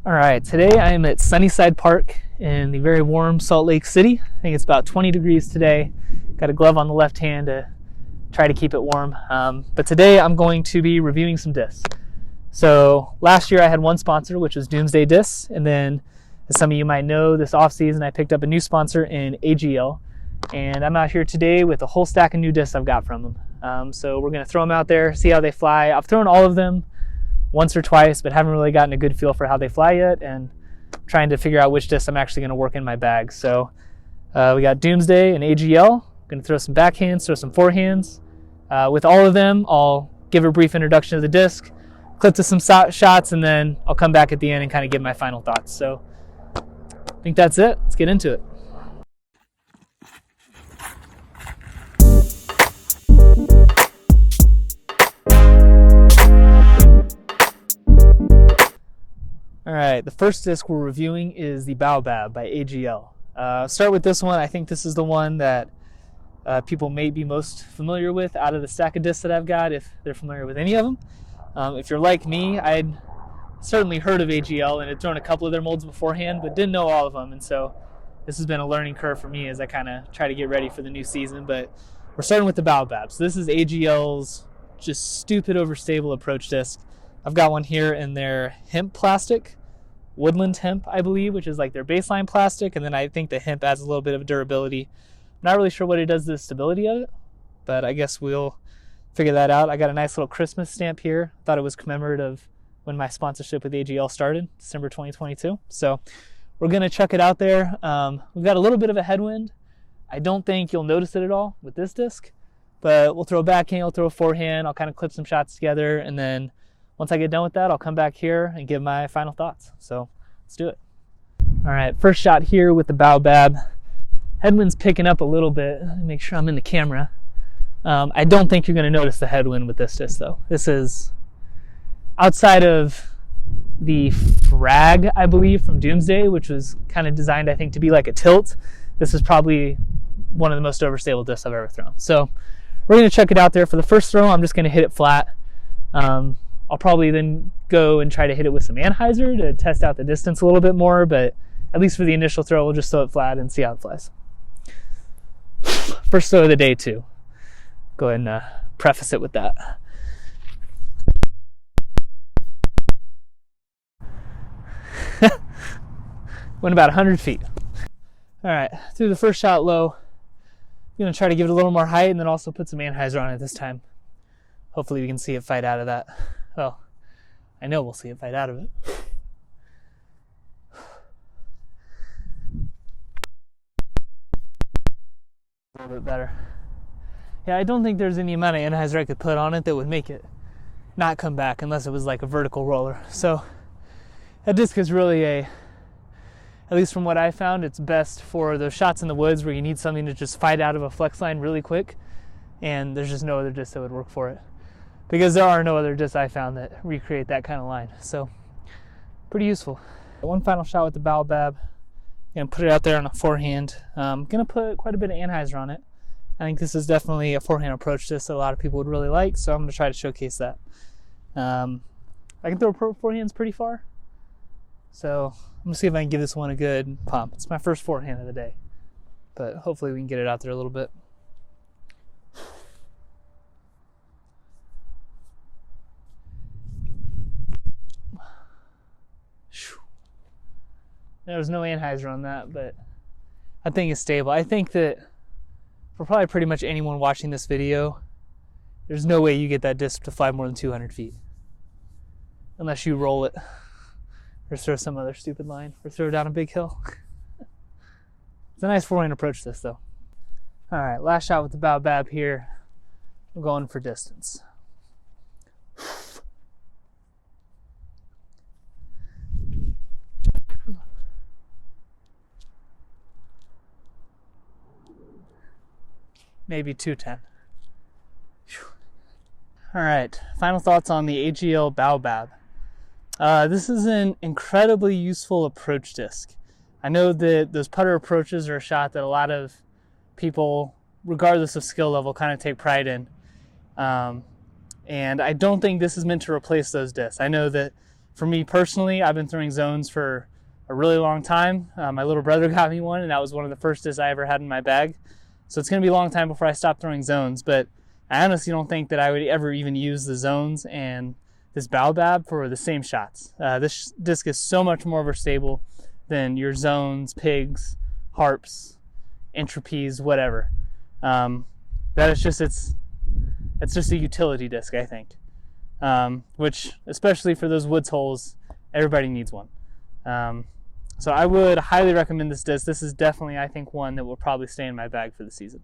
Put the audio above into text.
All right, today I am at Sunnyside Park in the very warm Salt Lake City. I think it's about 20 degrees today. Got a glove on the left hand to try to keep it warm. But today I'm going to be reviewing some discs. So last year I had one sponsor, which was DOOMSDAY DISCS, and then as some of you might know, this off season I picked up a new sponsor in AGL, and I'm out here today with a whole stack of new discs I've got from them. So we're going to throw them out there, see how they fly. I've thrown all of them once or twice, but haven't really gotten a good feel for how they fly yet, and trying to figure out which discs I'm actually going to work in my bag. So we got DOOMSDAY and AGL. I'm going to throw some backhands, throw some forehands. With all of them, I'll give a brief introduction to the disc, clip to some shots, and then I'll come back at the end and kind of give my final thoughts. So I think that's it. Let's get into it. All right, the first disc we're reviewing is the Baobab by AGL. Start with this one. I think this is the one that people may be most familiar with out of the stack of discs that I've got, if they're familiar with any of them. If you're like me, I'd certainly heard of AGL and had thrown a couple of their molds beforehand, but didn't know all of them. And so this has been a learning curve for me as I kind of try to get ready for the new season. But we're starting with the Baobab. So this is AGL's just stupid overstable approach disc. I've got one here in their hemp plastic, woodland hemp, I believe, which is like their baseline plastic, and then I think the hemp adds a little bit of durability. I'm not really sure what it does to the stability of it, but I guess we'll figure that out. I got a nice little Christmas stamp here. Thought it was commemorative of when my sponsorship with AGL started, December 2022. So we're gonna chuck it out there. We've got a little bit of a headwind. I don't think you'll notice it at all with this disc, but we'll throw a backhand, we'll throw a forehand, I'll kind of clip some shots together, and then once I get done with that, I'll come back here and give my final thoughts. So let's do it. All right, first shot here with the Baobab. Headwind's picking up a little bit. Let me make sure I'm in the camera. I don't think you're going to notice the headwind with this disc, though. This is outside of the frag, I believe, from DOOMSDAY, which was kind of designed, I think, to be like a tilt. This is probably one of the most overstable discs I've ever thrown. So we're going to check it out there. For the first throw, I'm just going to hit it flat. I'll probably then go and try to hit it with some anhyzer to test out the distance a little bit more, but at least for the initial throw, we'll just throw it flat and see how it flies. First throw of the day, too. Go ahead and preface it with that. Went about 100 feet. All right, threw the first shot low. I'm gonna try to give it a little more height and then also put some anhyzer on it this time. Hopefully we can see it fight out of that. Well, I know we'll see it fight out of it. A little bit better. Yeah, I don't think there's any amount of anhyzer I could put on it that would make it not come back unless it was like a vertical roller. So that disc is really at least from what I found, it's best for those shots in the woods where you need something to just fight out of a flex line really quick, and there's just no other disc that would work for it. Because there are no other discs I found that recreate that kind of line. So pretty useful. One final shot with the Baobab. Gonna put it out there on a forehand. Gonna put quite a bit of anhyzer on it. I think this is definitely a forehand approach disc that a lot of people would really like, so I'm gonna try to showcase that. I can throw forehands pretty far, so I'm gonna see if I can give this one a good pump. It's my first forehand of the day, but hopefully we can get it out there a little bit. There was no anhyzer on that, but I think it's stable. I think that for probably pretty much anyone watching this video, there's no way you get that disc to fly more than 200 feet. Unless you roll it, or throw some other stupid line, or throw it down a big hill. It's a nice forehand approach this, though. All right, last shot with the Baobab here. I'm going for distance. Maybe 210. All right, final thoughts on the AGL Baobab. This is an incredibly useful approach disc. I know that those putter approaches are a shot that a lot of people, regardless of skill level, kind of take pride in. And I don't think this is meant to replace those discs. I know that For me personally, I've been throwing zones for a really long time. My little brother got me one, and that was one of the first discs I ever had in my bag. So it's going to be a long time before I stop throwing zones, but I honestly don't think that I would ever even use the zones and this Baobab for the same shots. This disc is so much more verstable than your zones, pigs, harps, entropies, whatever. That is just, it's just a utility disc, I think. Which, especially for those woods holes, everybody needs one. So I would highly recommend this disc. This is definitely, I think, one that will probably stay in my bag for the season.